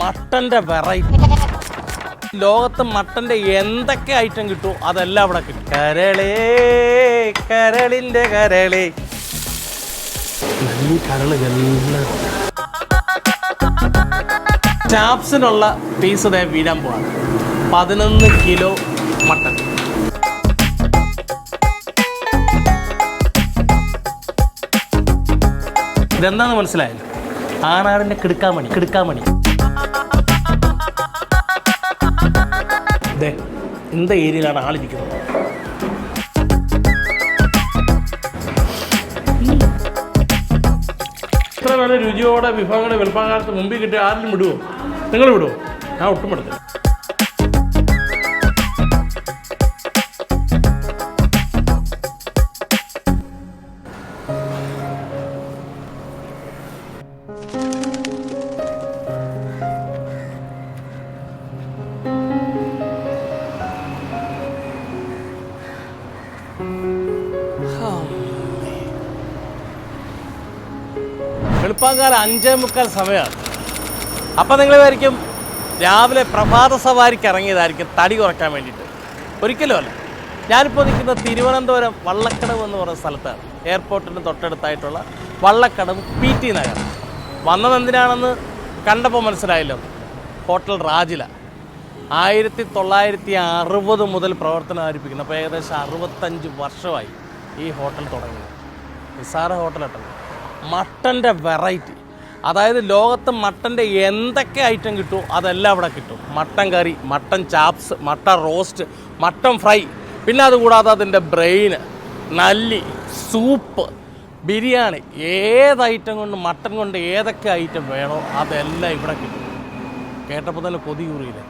മട്ടൻ്റെ variety. ലോകത്ത് മട്ടൻ്റെ എന്തൊക്കെ item കിട്ടുമോ അതെല്ലാം അവിടെ കിട്ടും. കരളേ കരളിൻ്റെ കരളേ, നല്ല കരളുകളെല്ലാം. ചാപ്സിനുള്ള പീസ് ദേ വീഴാൻ പോവാണ്. 11 കിലോ മട്ടൺ. ഇതെന്താണെന്ന് മനസ്സിലായല്ലോ? ആനാടിൻ്റെ കിടുക്കാമണി. ഇതേ എന്ത് ഏരിയയിലാണ് ആളിരിക്കുന്നത്? ഇത്ര നല്ല രുചിയോടെ വിഭവങ്ങളുടെ വെളുപ്പാകാലത്ത് മുമ്പിൽ കിട്ടിയ ആരെങ്കിലും വിടുമോ? നിങ്ങൾ വിടുമോ? ഞാൻ ഒട്ടും പെടുത്തില്ല. വെളുപ്പാങ്കാലം 5:45 സമയമാണ്. അപ്പം നിങ്ങൾ വിചാരിക്കും രാവിലെ പ്രഭാത സവാരിക്ക് ഇറങ്ങിയതായിരിക്കും തടി കുറയ്ക്കാൻ വേണ്ടിയിട്ട്. ഒരിക്കലും അല്ല. ഞാനിപ്പോൾ നിൽക്കുന്നത് തിരുവനന്തപുരം വള്ളക്കടവ് എന്ന് പറയുന്ന സ്ഥലത്താണ്. എയർപോർട്ടിന് തൊട്ടടുത്തായിട്ടുള്ള വള്ളക്കടവ് PT നഗർ. വന്നത് എന്തിനാണെന്ന് കണ്ടപ്പോൾ മനസ്സിലായല്ലോ. ഹോട്ടൽ രാജില 1960 മുതൽ പ്രവർത്തനം ആരംഭിക്കുന്നു. അപ്പോൾ ഏകദേശം 65 വർഷമായി ഈ ഹോട്ടൽ തുടങ്ങിയത്. നിസാര ഹോട്ടലായിട്ടല്ല, മട്ടൻ്റെ വെറൈറ്റി. അതായത് ലോകത്ത് മട്ടൻ്റെ എന്തൊക്കെ ഐറ്റം കിട്ടുമോ അതെല്ലാം അവിടെ കിട്ടും. Mutton curry, mutton chops, mutton roast, mutton fry, പിന്നെ അതുകൂടാതെ അതിൻ്റെ ബ്രെയിന്, നല്ലി, സൂപ്പ്, ബിരിയാണി, ഏത് ഐറ്റം കൊണ്ട് മട്ടൻ കൊണ്ട് ഏതൊക്കെ ഐറ്റം വേണോ അതെല്ലാം ഇവിടെ കിട്ടും. കേട്ടപ്പോൾ തന്നെ കൊതി കൂറിയില്ല.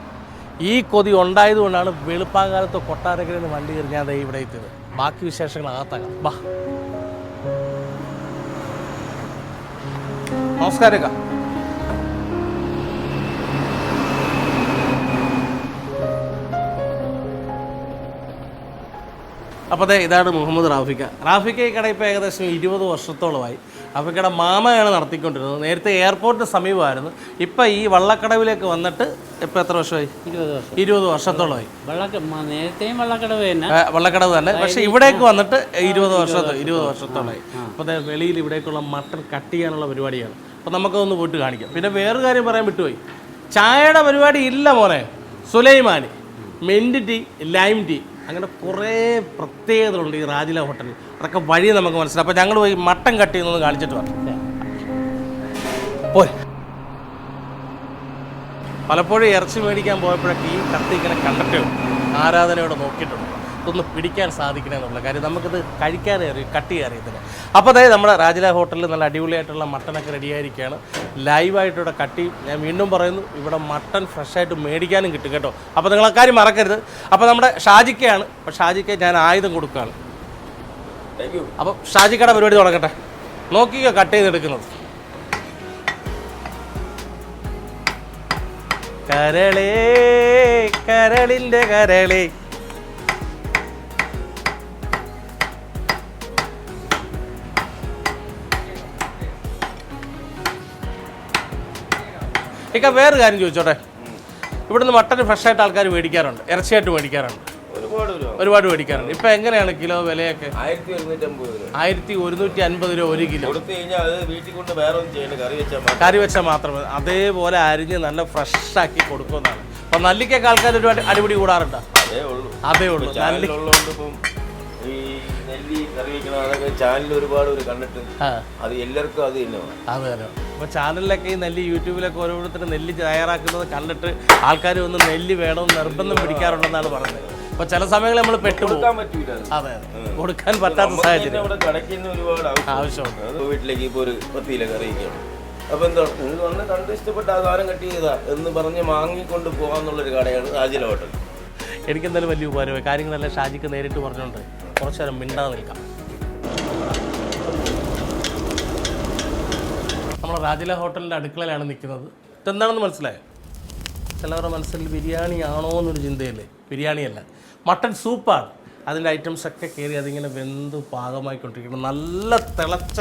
ഈ കൊതി ഉണ്ടായതുകൊണ്ടാണ് വെളുപ്പാങ്കാലത്ത് കൊട്ടാരക്കരയിൽ നിന്ന് വണ്ടി കയറി ഞാൻ ഇവിടെ എത്തിയത്. ബാക്കി വിശേഷങ്ങൾ അകത്താകാം. ബാ. നമസ്കാരം. അപ്പോൾ അതെ, ഇതാണ് മുഹമ്മദ് റാഫിക്ക. ഈ കട ഇപ്പോൾ ഏകദേശം 20 വർഷത്തോളമായി. റാഫിക്കയുടെ മാമയാണ് നടത്തിക്കൊണ്ടിരുന്നത്. നേരത്തെ എയർപോർട്ടിന് സമീപമായിരുന്നു. ഇപ്പം ഈ വള്ളക്കടവിലേക്ക് വന്നിട്ട് ഇപ്പം എത്ര വർഷമായി? 20 വർഷത്തോളമായി. നേരത്തെയും വള്ളക്കടവ് തന്നെ, പക്ഷേ ഇവിടേക്ക് വന്നിട്ട് 20 വർഷത്തോളമായി. അപ്പോൾ അതെ, വെളിയിൽ ഇവിടേക്കുള്ള മട്ടൺ കട്ട് ചെയ്യാനുള്ള പരിപാടിയാണ്. അപ്പോൾ നമുക്കതൊന്ന് പോയിട്ട് കാണിക്കാം. പിന്നെ വേറൊരു കാര്യം പറയാൻ വിട്ടുപോയി. ചായയുടെ പരിപാടി ഇല്ല മോനെ. Sulaimani, mint tea, lime tea, അങ്ങനെ കുറേ പ്രത്യേകതകളുണ്ട് ഈ രാജില ഹോട്ടലിൽ. അതൊക്കെ വഴി നമുക്ക് മനസ്സിലാവും. അപ്പോൾ ഞങ്ങൾ പോയി മട്ടൻ കട്ട് ചെയ്യുന്നത് കാണിച്ചിട്ട് വരാം. പോരെ. പലപ്പോഴും ഇറച്ചി മേടിക്കാൻ പോയപ്പോഴൊക്കെ ഈ കത്തി ഇങ്ങനെ കണ്ടിട്ടേ ആരാധനയോടെ നോക്കിയിട്ടുണ്ട്. ഇതൊന്ന് പിടിക്കാൻ സാധിക്കണമെന്നുള്ള കാര്യം. നമുക്കിത് കഴിക്കാനേ അറിയും, കട്ട് ചെയ്യാൻ അറിയത്തില്ല. അപ്പോൾ അതായത് നമ്മുടെ രാജില ഹോട്ടലിൽ നല്ല അടിപൊളിയായിട്ടുള്ള മട്ടനൊക്കെ റെഡിയായിരിക്കുകയാണ്. ലൈവായിട്ടിവിടെ കട്ട് ചെയ്യും. ഞാൻ വീണ്ടും പറയുന്നു, ഇവിടെ മട്ടൻ ഫ്രഷായിട്ട് മേടിക്കാനും കിട്ടും കേട്ടോ. അപ്പോൾ നിങ്ങൾ അക്കാര്യം മറക്കരുത്. അപ്പോൾ നമ്മുടെ ഷാജിക്കയാണ്. അപ്പോൾ ഷാജിക്ക് ഞാൻ ആയുധം കൊടുക്കുകയാണ്. അപ്പോൾ ഷാജിക്കയുടെ പരിപാടി തുടങ്ങട്ടെ. നോക്കിയോ കട്ട് ചെയ്തെടുക്കുന്നത്. കരളേ കരളിൻ്റെ കരളേ, ഇക്ക വേറൊരു കാര്യം ചോദിച്ചോട്ടെ. ഇവിടുന്ന് മട്ടൻ ഫ്രഷായിട്ട് ആൾക്കാർ മേടിക്കാറുണ്ട്, ഇറച്ചിയായിട്ട് മേടിക്കാറുണ്ട്, ഒരുപാട് മേടിക്കാറുണ്ട്. ഇപ്പം എങ്ങനെയാണ് കിലോ വിലയൊക്കെ? 1150 രൂപ 1 കിലോ. കറി വെച്ചാൽ മാത്രമേ, അതേപോലെ അരിഞ്ഞ് നല്ല ഫ്രഷാക്കി കൊടുക്കുന്നതാണ്. അപ്പം നല്ലിക്കൊക്കെ ആൾക്കാർ ഒരുപാട് അടിപിടി കൂടാറുണ്ടോ? അതേ ഉള്ളൂ. അപ്പോൾ ചാനലിലൊക്കെ ഈ നെല്ലി, യൂട്യൂബിലൊക്കെ ഓരോരുത്തർ നെല്ലി തയ്യാറാക്കുന്നത് കണ്ടിട്ട് ആൾക്കാർ ഒന്ന് നെല്ലി വേണമെന്ന് നിർബന്ധം പിടിക്കാറുണ്ടെന്നാണ് പറഞ്ഞത്. അപ്പോൾ ചില സമയങ്ങളിൽ നമ്മൾ പെട്ടുപോകും. അതെ, കൊടുക്കാൻ പറ്റാത്ത സാഹചര്യം ആവശ്യമുണ്ട്. വീട്ടിലേക്ക് ഇപ്പോൾ ഒരു 10 കിലോ കറിയിക്കണം. അപ്പോൾ എന്താണ് നിങ്ങൾ വന്ന് കണ്ട് ഇഷ്ടപ്പെട്ട ആ സാധനം കട്ട് ചെയ്താ എന്ന് പറഞ്ഞ് വാങ്ങിക്കൊണ്ട് പോകാമെന്നുള്ളൊരു കടയാണ് രാജില ഹോട്ടൽ. എനിക്കെന്തായാലും വലിയ ഉപകാരമായി. കാര്യങ്ങളെല്ലാം ഷാജിക്ക് നേരിട്ട് പറഞ്ഞുകൊണ്ട് കുറച്ചു നേരം മിണ്ടാതെ നിൽക്കാം. നമ്മൾ രാജില ഹോട്ടലിൻ്റെ അടുക്കളയിലാണ് നിൽക്കുന്നത്. ഇതെന്താണെന്ന് മനസ്സിലായോ? ചിലവരുടെ മനസ്സിൽ ബിരിയാണി ആണോ എന്നൊരു ചിന്തയല്ലേ? ബിരിയാണിയല്ല, മട്ടൺ സൂപ്പാണ്. അതിൻ്റെ ഐറ്റംസൊക്കെ കയറി അതിങ്ങനെ വെന്ത് പാകമായിക്കൊണ്ടിരിക്കണം. നല്ല തിളച്ച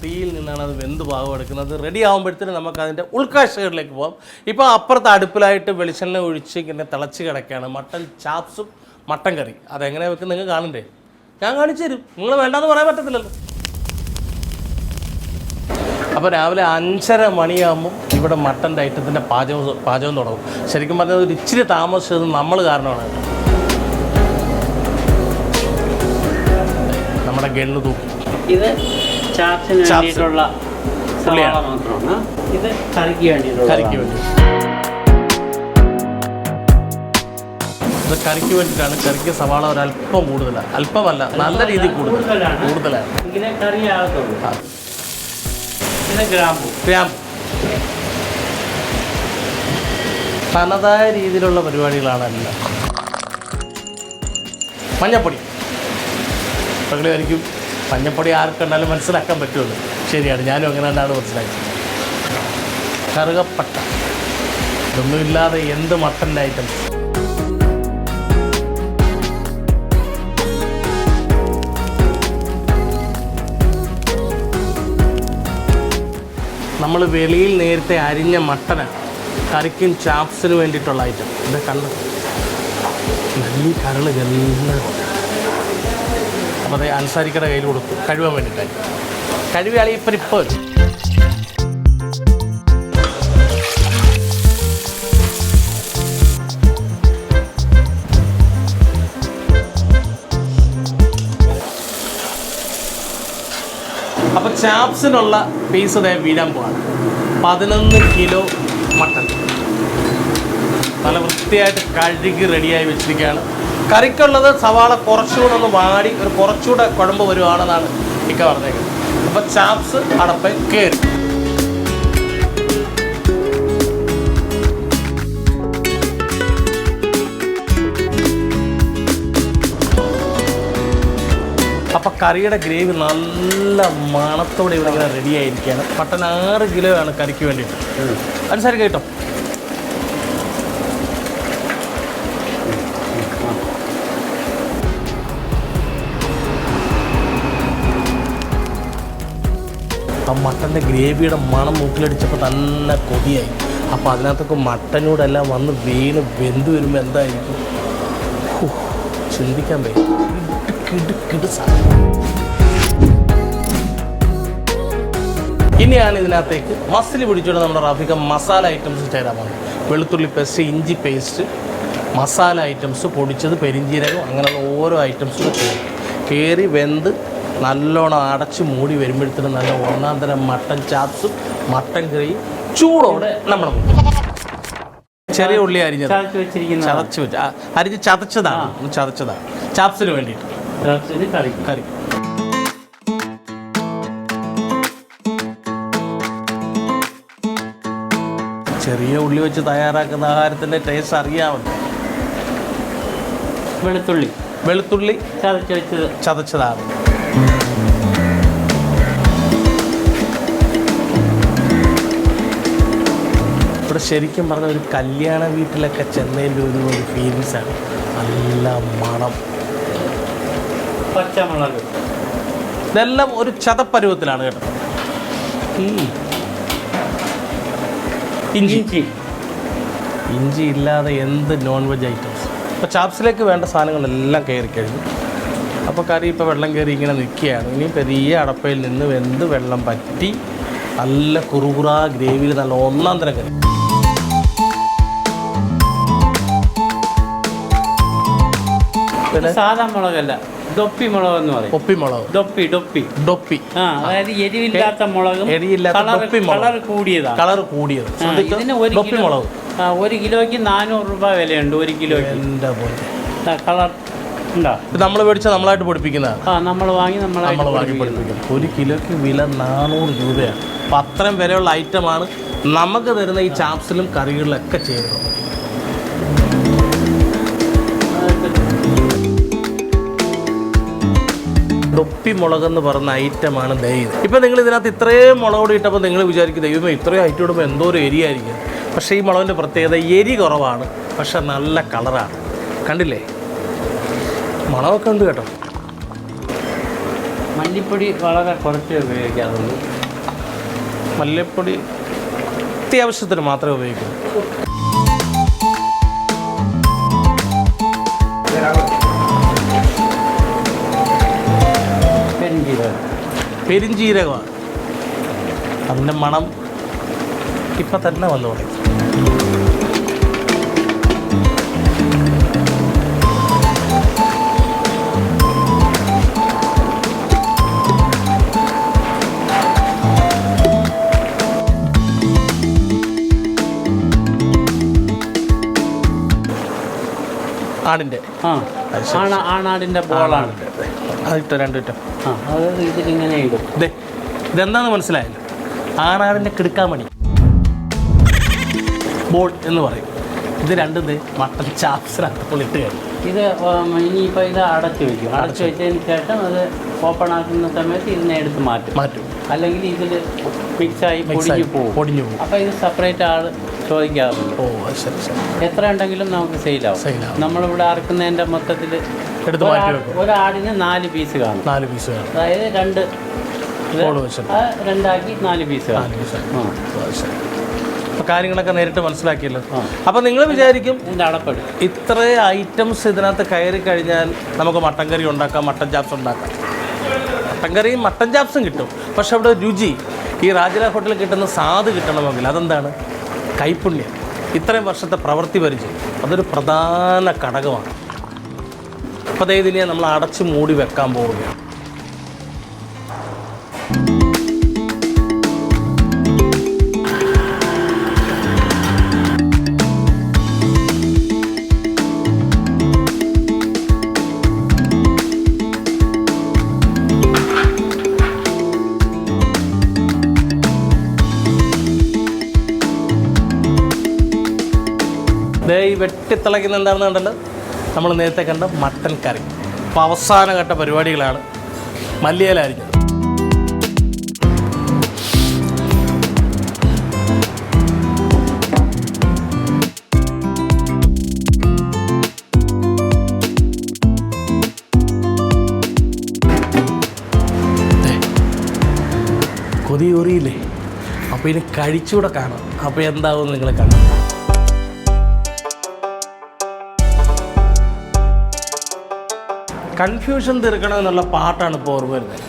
തീയിൽ നിന്നാണ് അത് വെന്ത് പാകം എടുക്കുന്നത്. റെഡി ആകുമ്പോഴത്തേനും നമുക്ക് അതിൻ്റെ ഉൾക്കാഴ്ചകളിലേക്ക് പോകാം. ഇപ്പോൾ അപ്പുറത്ത് അടുപ്പിലായിട്ട് വെളിച്ചെണ്ണ ഒഴിച്ച് ഇങ്ങനെ തിളച്ച് കിടക്കുകയാണ് മട്ടൻ ചാപ്സും മട്ടൻ കറി. അതെങ്ങനെ വെക്കും നിങ്ങൾ കാണണ്ടേ? ഞാൻ കാണിച്ചു തരും, നിങ്ങൾ വേണ്ടാന്ന് പറയാൻ പറ്റത്തില്ലല്ലോ. അപ്പോൾ രാവിലെ 5:30 മണിയാകുമ്പം ഇവിടെ മട്ടൻ്റെ ഐറ്റത്തിൻ്റെ പാചകം തുടങ്ങും. ശരിക്കും പറഞ്ഞാൽ ഒരു ഇച്ചിരി താമസിച്ചത് നമ്മൾ കാരണമാണ്. നമ്മുടെ ഗണ്ണു തൂക്കി ഇത് ചാപ്സിന് വേണ്ടിയിട്ടുള്ള സവാള മാത്രമാണ്. ഇത് കറിക്ക് വേണ്ടിയിട്ടുള്ള ഇത് കറിക്ക് വേണ്ടിയിട്ടാണ്. കറിക്ക് സവാള ഒരല്പം കൂടുതലാണ്, അല്പമല്ല നല്ല രീതിയിൽ കൂടുതലാണ്. ഇങ്ങനെ കറി ആകത്തുള്ളൂ. ഇത് ഗ്രാമ്പു തനതായ രീതിയിലുള്ള പരിപാടികളാണ് എല്ലാം. മഞ്ഞപ്പൊടി ആയിരിക്കും. മഞ്ഞപ്പൊടി ആർക്കുണ്ടാലും മനസ്സിലാക്കാൻ പറ്റുള്ളൂ. ശരിയാണ്, ഞാനും അങ്ങനെ തന്നെയാണ് മനസ്സിലാക്കിയത്. കറുകപ്പട്ട, ഇതൊന്നുമില്ലാതെ എന്ത് മട്ടൻ്റെ ഐറ്റംസ്. നമ്മൾ വെളിയിൽ നേരത്തെ അരിഞ്ഞ മട്ടനാണ് കറിക്കും ചാപ്സിന് വേണ്ടിയിട്ടുള്ള ഐറ്റം. ഇത് കണ്ട് നല്ല കരള് എല്ലാം. അപ്പോൾ അത് അൻസാരിക്കയുടെ കയ്യിൽ കൊടുത്തു കഴുകാൻ വേണ്ടിയിട്ടായി. കഴുകിയാളി ഇപ്പോൾ അപ്പോൾ ചാപ്സിനുള്ള പീസ് ഇതേ വീഴാൻ പോവാണ്. 11 കിലോ മട്ടൺ നല്ല വൃത്തിയായിട്ട് കഴുകി റെഡിയായി വെച്ചിരിക്കുകയാണ്. കറിക്കുള്ളത് സവാള കുറച്ചുകൂടെ ഒന്ന് വാടി ഒരു കുറച്ചുകൂടെ കുഴമ്പ് വരുവാണെന്നാണ് ഇക്ക പറഞ്ഞേക്കുന്നത്. അപ്പോൾ ചാപ്സ് അടപ്പ് കയറി. അപ്പോൾ കറിയുടെ ഗ്രേവി നല്ല മണത്തോടെ ഇവിടെ ഇങ്ങനെ റെഡി ആയിരിക്കുകയാണ്. മട്ടൻ 6 കിലോ ആണ് കറിക്ക് വേണ്ടിയിട്ട്. അനുസരിച്ച് കേട്ടോ. ആ മട്ടൻ്റെ ഗ്രേവിയുടെ മണം മൂക്കിലടിച്ചപ്പോൾ തന്നെ കൊതിയായി. അപ്പോൾ അതിനകത്തൊക്കെ മട്ടനോടെല്ലാം വന്ന് വീണ് വെന്ത് വരുമ്പോൾ എന്തായിരിക്കും ചിന്തിക്കാൻ പറ്റും. കിട് സാധനം. ഇനിയാണ് ഇതിനകത്തേക്ക് മസിൽ പിടിച്ചുകൊണ്ട് നമ്മുടെ റാഫിക്ക മസാല ഐറ്റംസ് ചേരാൻ പോകുന്നത്. വെളുത്തുള്ളി പേസ്റ്റ്, ഇഞ്ചി പേസ്റ്റ്, മസാല ഐറ്റംസ് പൊടിച്ചത്, പെരിഞ്ചീരകം, അങ്ങനെയുള്ള ഓരോ ഐറ്റംസും കയറി വെന്ത് നല്ലോണം അടച്ച് മൂടി വരുമ്പോഴത്തേനും നല്ല ഒന്നാം തരം മട്ടൻ ചാപ്സും മട്ടൻ കറിയും ചൂടോടെ നമ്മുടെ ചെറിയ ഉള്ളി അരിഞ്ഞത് ചതച്ച് വെച്ച് അരിഞ്ഞ് ചതച്ചതാണ് ചാപ്സിന് വേണ്ടിയിട്ട് കറി. ചെറിയ ഉള്ളി വെച്ച് തയ്യാറാക്കുന്ന ആഹാരത്തിൻ്റെ ടേസ്റ്റ് അറിയാമല്ലോ. വെളുത്തുള്ളി ചതച്ചതാണ്. ഇവിടെ ശരിക്കും പറഞ്ഞ ഒരു കല്യാണ വീട്ടിലൊക്കെ ചെന്നതിൻ്റെ ഒരു ഫീലിങ്സാണ്. നല്ല മണം. പച്ചമുളക് ഇതെല്ലാം ഒരു ചതപ്പരുവത്തിലാണ് കേട്ടോ. ഇഞ്ചി ഇല്ലാതെ എന്ത് നോൺ വെജ് ഐറ്റംസ്. ഇപ്പോൾ ചാപ്സിലേക്ക് വേണ്ട സാധനങ്ങളെല്ലാം കയറി കഴിഞ്ഞു. അപ്പോൾ കറി ഇപ്പോൾ വെള്ളം കയറി ഇങ്ങനെ നിൽക്കുകയാണ്. ഇനി പെരിയ അടപ്പയിൽ നിന്ന് വെന്ത് വെള്ളം പറ്റി നല്ല കുറുകുറ ഗ്രേവിയിൽ നല്ല ഒന്നാം തരം കറി. സാധാ മുളകല്ല, ഡൊപ്പി മുളക് എന്ന് പറയും. ഡൊപ്പി അതായത് എരിവില്ലാത്ത മുളകും കളർ കൂടിയത്. ഇതിന് 1 കിലോയ്ക്ക് 400 രൂപ വിലയുണ്ട്. 1 കിലോയ്ക്ക് കളർ ഉണ്ടോ? നമ്മൾ മേടിച്ചാൽ നമ്മളായിട്ട് പൊടിപ്പിക്കുന്നതാണ്. നമ്മൾ വാങ്ങി പൊടിപ്പിക്കും. 1 കിലോയ്ക്ക് വില 400 രൂപയാണ്. അപ്പം അത്രയും വിലയുള്ള ഐറ്റമാണ് നമുക്ക് തരുന്ന ഈ ചാപ്സിലും കറികളിലൊക്കെ ചെയ്യുന്നത്. ഡൊപ്പി മുളകെന്ന് പറഞ്ഞ ഐറ്റമാണ് ദൈവം. ഇപ്പം നിങ്ങൾ ഇതിനകത്ത് ഇത്രയും മുളക് പൊടി ഇട്ടപ്പോൾ നിങ്ങൾ വിചാരിക്കും ദൈവമേ ഇത്രയും ഐറ്റം ഇടുമ്പോൾ എന്തോ ഒരു എരിയായിരിക്കും. പക്ഷേ ഈ മുളകിൻ്റെ പ്രത്യേകത എരി കുറവാണ്, പക്ഷെ നല്ല കളറാണ്. കണ്ടില്ലേ, മണമൊക്കെ ഉണ്ട് കേട്ടോ. മല്ലിപ്പൊടി വളരെ കുറച്ച് ഉപയോഗിക്കാറുള്ളൂ. മല്ലിപ്പൊടി അത്യാവശ്യത്തിന് മാത്രമേ ഉപയോഗിക്കൂ. പെരിഞ്ജീരകമാണ്. അതിൻ്റെ മണം ഇപ്പം തന്നെ വന്നു തുടങ്ങി. ആടിൻ്റെ ആണാടിൻ്റെ ബോളാണ്. അതിട്ടോ 2 ഇട്ടോ. അത് ഇതിലിങ്ങനെ ഇടും. ഇതെന്താണെന്ന് മനസ്സിലായല്ലോ. ആണാടിൻ്റെ കിടുക്കാമണി ബോൾ എന്ന് പറയും. ഇത് രണ്ടും മട്ടൻ ചാപ്സിനകത്ത് ഇട്ട് കഴിയും. ഇത് ഇനിയിപ്പോൾ ഇത് അടച്ചു വയ്ക്കും. അടച്ചു വെച്ചതിന് ശേഷം അത് ഓപ്പൺ ആക്കുന്ന സമയത്ത് ഇതിനെ എടുത്ത് മാറ്റും. അല്ലെങ്കിൽ ഇതിൽ മിക്സായി പൊടിഞ്ഞു പോകും. അപ്പോൾ ഇത് സെപ്പറേറ്റ് ആൾ ചോദിക്കാറുണ്ട്. ഓ ശരി ശരി. എത്ര ഉണ്ടെങ്കിലും നമുക്ക് സെയിലാവും. നമ്മളിവിടെ അറക്കുന്നതിൻ്റെ മൊത്തത്തിൽ എടുത്ത് മാറ്റി വെക്കും. ഒരാടിന് 4 പീസ് കാണും. 4 പീസ് കാണും. അതായത് 2 രണ്ടാക്കി 4 പീസ് കാണും. അപ്പോൾ കാര്യങ്ങളൊക്കെ നേരിട്ട് മനസ്സിലാക്കിയല്ലോ. അപ്പോൾ നിങ്ങൾ വിചാരിക്കും ഇതിൻ്റെ അടപ്പെടും ഇത്ര ഐറ്റംസ് ഇതിനകത്ത് കയറി കഴിഞ്ഞാൽ നമുക്ക് മട്ടൻ കറി ഉണ്ടാക്കാം, മട്ടൻ ചാപ്സ് ഉണ്ടാക്കാം. മട്ടൻ കറിയും മട്ടൻ ചാപ്സും കിട്ടും. പക്ഷെ അവിടെ രുചി ഈ രാജല ഹോട്ടലിൽ കിട്ടുന്ന സാധ് കിട്ടണമെങ്കിൽ അതെന്താണ്? കൈപ്പുണ്യം. ഇത്രയും വർഷത്തെ പ്രവൃത്തി പരിചയം അതൊരു പ്രധാന ഘടകമാണ്. അപ്പോൾ ഇതിനെ നമ്മൾ അടച്ച് മൂടി വെക്കാൻ പോവുകയാണ്. ഈ വെട്ടിത്തിളയ്ക്കുന്ന എന്താണെന്ന് കണ്ടല്ലോ, നമ്മൾ നേരത്തെ കണ്ട മട്ടൻ കറി. അപ്പോൾ അവസാനഘട്ട പരിപാടികളാണ്. മല്ലിയില അരിഞ്ഞത്. കൊതിയൂറിയില്ലേ? അപ്പോൾ ഇനി കഴിച്ചുകൂടെ കാണാം. അപ്പോൾ എന്താവും നിങ്ങൾ കാണാം. കൺഫ്യൂഷൻ തീർക്കണമെന്നുള്ള പാട്ടാണ് ഇപ്പോൾ ഓർമ്മ വരുന്നത്.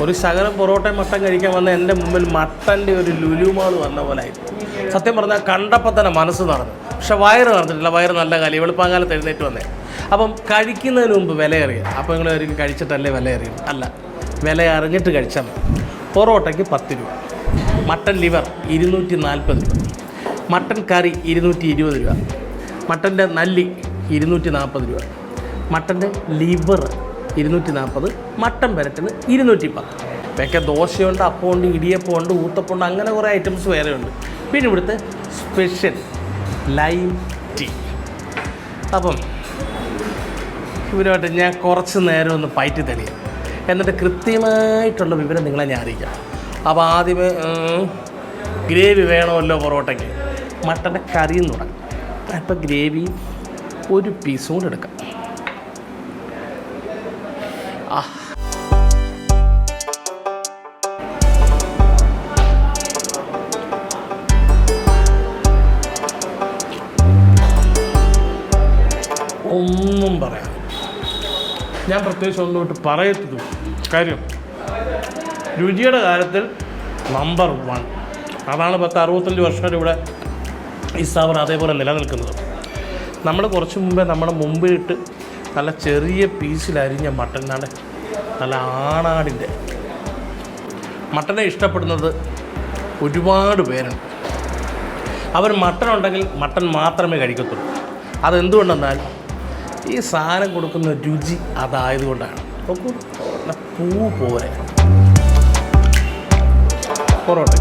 ഒരു ശകലം പൊറോട്ടയും മട്ടൻ കഴിക്കാൻ വന്ന എൻ്റെ മുമ്പിൽ മട്ടൻ്റെ ഒരു ലുലുമാൾ വന്ന പോലെ ആയി. സത്യം പറഞ്ഞാൽ കണ്ടപ്പോൾ തന്നെ മനസ്സ് നിറഞ്ഞു. പക്ഷെ വയറ് നിറഞ്ഞിട്ടില്ല. വയറ് നല്ല കാലം വെളുപ്പാങ്കാലത്ത് എഴുന്നേറ്റ് വന്നേ. അപ്പം കഴിക്കുന്നതിന് മുമ്പ് വില അറിയാം. അപ്പോൾ നിങ്ങൾ ഒരിക്കലും കഴിച്ചിട്ടല്ലേ വില അറിയും? അല്ല, വില അറിഞ്ഞിട്ട് കഴിച്ചാൽ മതി. പൊറോട്ടയ്ക്ക് 10 രൂപ, മട്ടൻ ലിവർ 240 രൂപ, മട്ടൻ കറി 220 രൂപ, മട്ടൻ്റെ നല്ലി 240 രൂപ, മട്ടൻ്റെ ലിവർ 240, മട്ടൻ പെരട്ടിന് 210. ഇതൊക്കെ ദോശയുണ്ട്, അപ്പമുണ്ട്, ഇടിയപ്പമുണ്ട്, ഊത്തപ്പമുണ്ട്, അങ്ങനെ കുറേ ഐറ്റംസ് വേറെയുണ്ട്. പിന്നെ ഇവിടുത്തെ സ്പെഷ്യൽ ലൈം ടീ. അപ്പം ഇവരുമായിട്ട് ഞാൻ കുറച്ച് നേരം ഒന്ന് പയറ്റി തെളിയാം. എന്നിട്ട് കൃത്യമായിട്ടുള്ള വിവരം നിങ്ങളെ ഞാൻ അറിയിക്കാം. അപ്പോൾ ആദ്യമേ ഗ്രേവി വേണമല്ലോ പൊറോട്ടയ്ക്ക്. മട്ടൻ്റെ കറിയും തുടങ്ങാം. അപ്പോൾ ഗ്രേവി 1 പീസും കൂടെ എടുക്കാം. ഒന്നും പറയാം, ഞാൻ പ്രത്യേകിച്ച് ഒന്നുമിട്ട് പറയത്തുള്ളൂ. കാര്യം രുചിയുടെ കാര്യത്തിൽ നമ്പർ 1. അതാണ് 65 വർഷമായിട്ട് ഇവിടെ ഈ സ്ഥാപനം അതേപോലെ നിലനിൽക്കുന്നത്. നമ്മൾ കുറച്ച് മുമ്പേ നമ്മുടെ മുമ്പിലിട്ട് നല്ല ചെറിയ പീസിലരിഞ്ഞ മട്ടൻ, നല്ല ആണാടിൻ്റെ മട്ടനെ ഇഷ്ടപ്പെടുന്നത് ഒരുപാട് പേരുണ്ട്. അവർ മട്ടൻ ഉണ്ടെങ്കിൽ മട്ടൻ മാത്രമേ കഴിക്കത്തുള്ളൂ. അതെന്തുകൊണ്ടെന്നാൽ ഈ സാധനം കൊടുക്കുന്ന രുചി അതായതുകൊണ്ടാണ്. നോക്കൂ, പൂ പോലെ പൊറോട്ട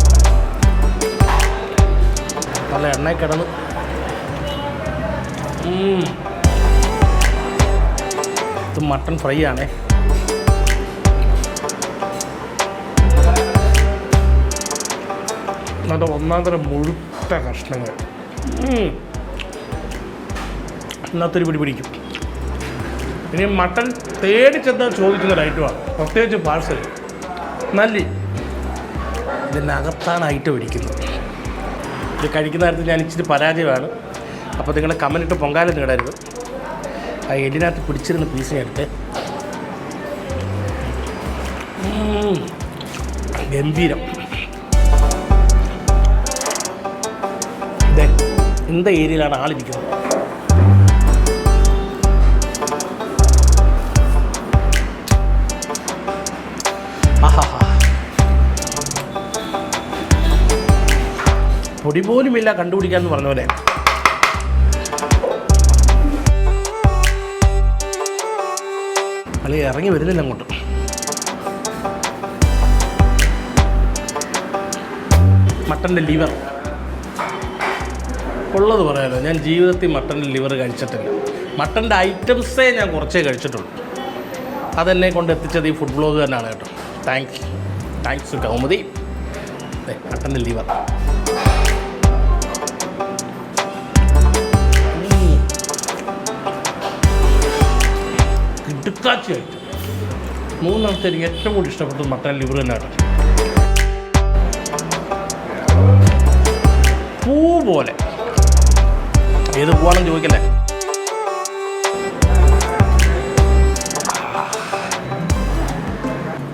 നല്ല എണ്ണയിൽ കിടന്ന് ഇത് മട്ടൺ ഫ്രൈ ആണേ. നല്ല ഒന്നാന്തരം മുഴുത്ത കഷ്ണങ്ങൾ. ഇന്നത്തൊരു പിടി പിടിക്കും. ഇനി മട്ടൺ തേടി ചെന്ന് ചോദിക്കുന്ന ഒരു ഐറ്റമാണ്, പ്രത്യേകിച്ച് പാഴ്സൽ. നല്ലി ഇതിനകത്താണ് ഐറ്റം ഇരിക്കുന്നത്. ഇത് കഴിക്കുന്ന കാര്യത്തിൽ ഞാൻ ഇച്ചിരി പരാജയമാണ്. അപ്പോൾ നിങ്ങൾ കമൻറ്റ് പൊങ്കാലം നേടരുത്. ആ എല്ലിനകത്ത് പിടിച്ചിരുന്ന പീസ് ഞാൻ എടുത്ത്. ഗംഭീരം. ഇതേ ഇന്ത ഏരിയയിലാണ് ആളിരിക്കുന്നത്. പൊടി പോലുമില്ല കണ്ടുപിടിക്കാന്ന് പറഞ്ഞ പോലെ. അളി ഇറങ്ങി വരുന്നില്ല അങ്ങോട്ട്. മട്ടൻ്റെ ലിവർ ഉള്ളത് പറയാലോ, ഞാൻ ജീവിതത്തിൽ മട്ടൻ്റെ ലിവർ കഴിച്ചിട്ടില്ല. മട്ടൻ്റെ ഐറ്റംസേ ഞാൻ കുറച്ചേ കഴിച്ചിട്ടുള്ളൂ. അതെന്നെ കൊണ്ട് എത്തിച്ചത് ഈ ഫുഡ് ബ്ലോഗ് തന്നെയാണ് കേട്ടോ. താങ്ക്സ് കൗമുദി. മട്ടൻ്റെ ലിവർ ഇടുക്കാച്ചിയായിട്ട്. മൂന്നാമത്തെ എനിക്ക് ഏറ്റവും കൂടുതൽ ഇഷ്ടപ്പെട്ടത് മട്ടൻ ലിവർ തന്നെയാണ്. പൂ പോലെ. ഏത് പൂവാണെന്ന് ചോദിക്കല്ലേ.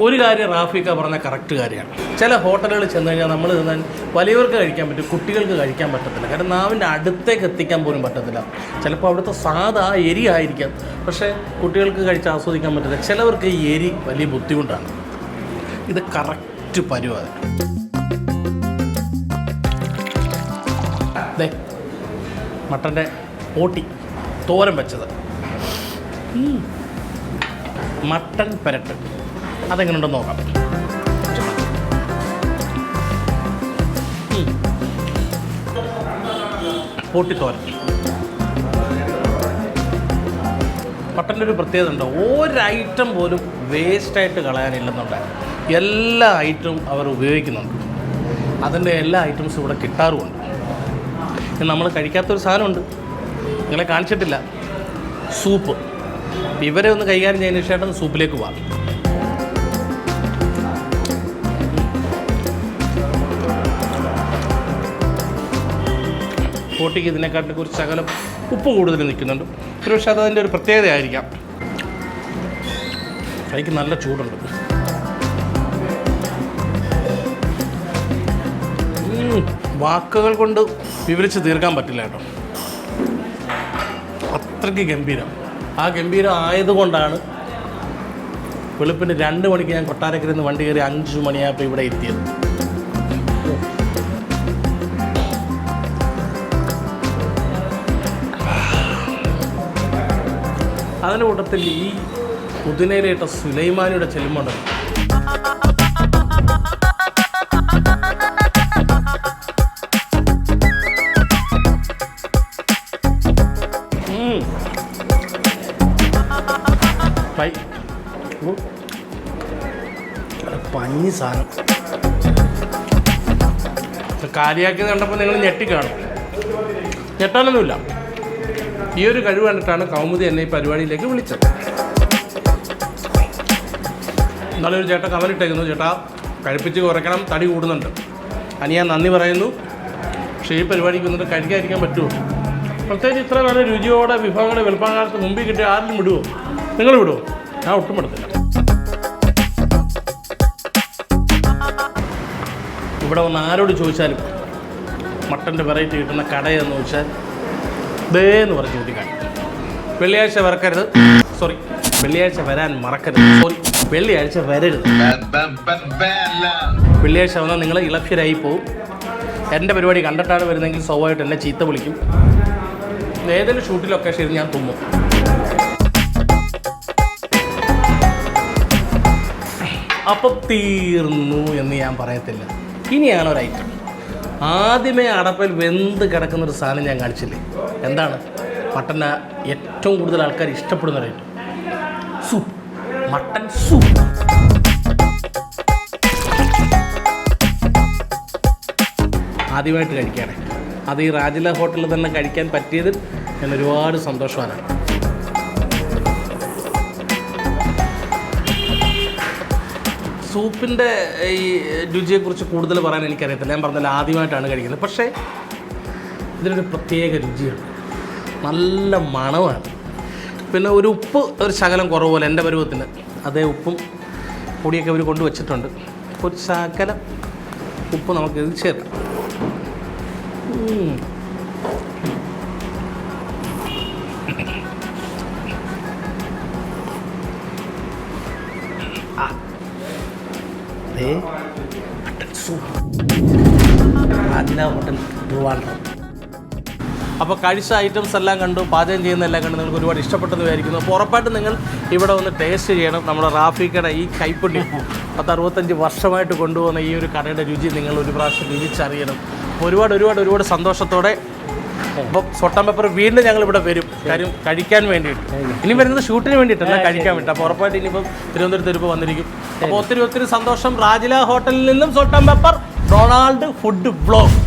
ഒരു കാര്യം റാഫിക്ക പറഞ്ഞ കറക്റ്റ് കാര്യമാണ്. ചില ഹോട്ടലുകളിൽ ചെന്ന് കഴിഞ്ഞാൽ നമ്മൾ തിന്നാൽ വലിയവർക്ക് കഴിക്കാൻ പറ്റും, കുട്ടികൾക്ക് കഴിക്കാൻ പറ്റത്തില്ല. കാരണം നാവിൻ്റെ അടുത്തേക്ക് എത്തിക്കാൻ പോലും പറ്റത്തില്ല. ചിലപ്പോൾ അവിടുത്തെ സാധാ എരി ആയിരിക്കാം, പക്ഷേ കുട്ടികൾക്ക് കഴിച്ച് ആസ്വദിക്കാൻ പറ്റില്ല. ചിലവർക്ക് ഈ എരി വലിയ ബുദ്ധിമുട്ടാണ്. ഇത് കറക്റ്റ് പരുവാണ്. അതെ, മട്ടൻ്റെ ഓട്ടി തോരൻ വെച്ചത്, മട്ടൻ പെരട്ട്, അതെങ്ങനെയുണ്ടെന്ന് നോക്കാം. പൊട്ടിത്തോരൻ. മട്ടൻ്റെ ഒരു പ്രത്യേകത ഉണ്ട്, ഒരൈറ്റം പോലും വേസ്റ്റായിട്ട് കളയാനില്ലെന്നുണ്ട്. എല്ലാ ഐറ്റവും അവർ ഉപയോഗിക്കുന്നുണ്ട്. അതിൻ്റെ എല്ലാ ഐറ്റംസും ഇവിടെ കിട്ടാറുമുണ്ട്. നമ്മൾ കഴിക്കാത്തൊരു സാധനമുണ്ട്, നിങ്ങളെ കാണിച്ചിട്ടില്ല, സൂപ്പ്. ഇവരെ ഒന്ന് കൈകാര്യം ചെയ്യുന്ന ശേഷം സൂപ്പിലേക്ക് പോകാം. പോട്ടിക്ക് ഇതിനെക്കാട്ടിൽ കുറച്ച് ശകലം ഉപ്പ് കൂടുതൽ നിൽക്കുന്നുണ്ട്. ഒരു പക്ഷേ അതതിൻ്റെ ഒരു പ്രത്യേകതയായിരിക്കാം. കൈക്ക് നല്ല ചൂടുണ്ട്. വാക്കുകൾ കൊണ്ട് വിവരിച്ച് തീർക്കാൻ പറ്റില്ല കേട്ടോ, അത്രയ്ക്ക് ഗംഭീരം. ആ ഗംഭീരം ആയതുകൊണ്ടാണ് വെളുപ്പിന് 2 മണിക്ക് ഞാൻ കൊട്ടാരക്കരയിൽ നിന്ന് വണ്ടി കയറി 5 മണിയായപ്പോൾ ഇവിടെ എത്തിയത്. അതിൻ്റെ കൂട്ടത്തിൽ ഈ പുതിനയിലിട്ട സുലൈമാനിയുടെ ചെല്ലുമുണ്ടല്ലോ, പഞ്ഞി സാധനം. കാലിയാക്കിയത് കണ്ടപ്പോൾ നിങ്ങൾ ഞെട്ടിക്കാണും. ഞെട്ടാനൊന്നുമില്ല. ഈ ഒരു കഴിവ് കണ്ടിട്ടാണ് കൗമുദി എന്നെ ഈ പരിപാടിയിലേക്ക് വിളിച്ചത്. നല്ലൊരു ചേട്ടൻ കമലിട്ടേക്കുന്നു, ചേട്ടാ കഴിപ്പിച്ച് കുറയ്ക്കണം, തടി കൂടുന്നുണ്ട്. അനി ഞാൻ നന്ദി പറയുന്നു. പക്ഷേ ഈ പരിപാടിക്ക് വന്നിട്ട് കഴിക്കാതിരിക്കാൻ പറ്റുമോ? പ്രത്യേകിച്ച് ഇത്ര നല്ല രുചിയോടെ വിഭവങ്ങൾ വെളുപ്പാങ്കാലത്ത് മുമ്പിൽ കിട്ടി ആരും വിടുമോ? നിങ്ങൾ വിടുമോ? ഞാൻ ഒട്ടും പെടത്തില്ല. ഇവിടെ വന്ന് ആരോട് ചോദിച്ചാലും മട്ടൻ്റെ വെറൈറ്റി കിട്ടുന്ന കടയെന്ന് ചോദിച്ചാൽ എന്ന് പറഞ്ഞ് ചോദിക്കാൻ. വെള്ളിയാഴ്ച വരക്കരുത്, സോറി വെള്ളിയാഴ്ച വരാൻ മറക്കരുത്, സോറി വെള്ളിയാഴ്ച വരരുത്. വെള്ളിയാഴ്ച വന്നാൽ നിങ്ങൾ ഇളഭ്യരായി പോവും. എൻ്റെ പരിപാടി കണ്ടിട്ടാണ് വരുന്നതെങ്കിൽ സ്വാഭാവികമായിട്ട് എന്നെ ചീത്ത വിളിക്കും. ഏതെങ്കിലും ഷൂട്ട് ലൊക്കേഷൻ ഇരുന്ന് ഞാൻ തുമ്മും. അപ്പം തീർന്നു എന്ന് ഞാൻ പറയത്തില്ല. ഇനിയാണ് ഒരു ഐറ്റം. ആദ്യമേ അടപ്പിൽ വെന്ത് കിടക്കുന്നൊരു സാധനം ഞാൻ കാണിച്ചില്ലേ, എന്താണ്? മട്ടന് ഏറ്റവും കൂടുതൽ ആൾക്കാർ ഇഷ്ടപ്പെടുന്ന ഒരു ഐറ്റം, സൂപ്പ്. Mutton soup. ആദ്യമായിട്ട് കഴിക്കുകയാണ്. അത് ഈ റാജില ഹോട്ടലിൽ തന്നെ കഴിക്കാൻ പറ്റിയതിൽ ഞാൻ ഒരുപാട് സന്തോഷവാനാണ്. സൂപ്പിൻ്റെ ഈ രുചിയെക്കുറിച്ച് കൂടുതൽ പറയാൻ എനിക്കറിയത്തില്ല. ഞാൻ പറഞ്ഞാൽ ആദ്യമായിട്ടാണ് കഴിക്കുന്നത്. പക്ഷേ ഇതിനൊരു പ്രത്യേക രുചിയാണ്, നല്ല മണമാണ്. പിന്നെ ഒരു ഉപ്പ് ഒരു ശകലം കുറവ് പോലെ എൻ്റെ പരുവത്തിന്, അതേ ഉപ്പും പൊടിയൊക്കെ ഇവർ കൊണ്ടുവച്ചിട്ടുണ്ട്. ഒരു ശകലം ഉപ്പ് നമുക്ക് ഇത് ചേർക്കാം. Mutton soup Adila hotel Trivandrum. അപ്പോൾ കഴിച്ച ഐറ്റംസ് എല്ലാം കണ്ടു, പാചകം ചെയ്യുന്ന എല്ലാം കണ്ട് നിങ്ങൾക്ക് ഒരുപാട് ഇഷ്ടപ്പെട്ടെന്ന് വിചാരിക്കുന്നു. അപ്പോൾ ഉറപ്പായിട്ടും നിങ്ങൾ ഇവിടെ വന്ന് ടേസ്റ്റ് ചെയ്യണം. നമ്മുടെ റാഫിക്കയുടെ ഈ കൈപ്പുണ്യം 65 വർഷമായിട്ട് കൊണ്ടുപോകുന്ന ഈ ഒരു കടയുടെ രുചി നിങ്ങൾ ഒരു പ്രാവശ്യം രുചിച്ചറിയണം. ഒരുപാട് സന്തോഷത്തോടെ അപ്പം സോൾട്ട് ആൻഡ് പെപ്പർ വീണ്ടും ഞങ്ങൾ ഇവിടെ വരും, കാര്യം കഴിക്കാൻ വേണ്ടിയിട്ട്. ഇനി വരുന്നത് ഷൂട്ടിന് വേണ്ടിയിട്ടല്ല, കഴിക്കാൻ വേണ്ടി. അപ്പോൾ ഉറപ്പായിട്ട് ഇനിയിപ്പം തിരുവനന്തപുരത്ത് ഇപ്പോൾ വന്നിരിക്കും. അപ്പോൾ ഒത്തിരി സന്തോഷം. റാജില ഹോട്ടലിൽ നിന്നും salt and pepper Ronald food vlog.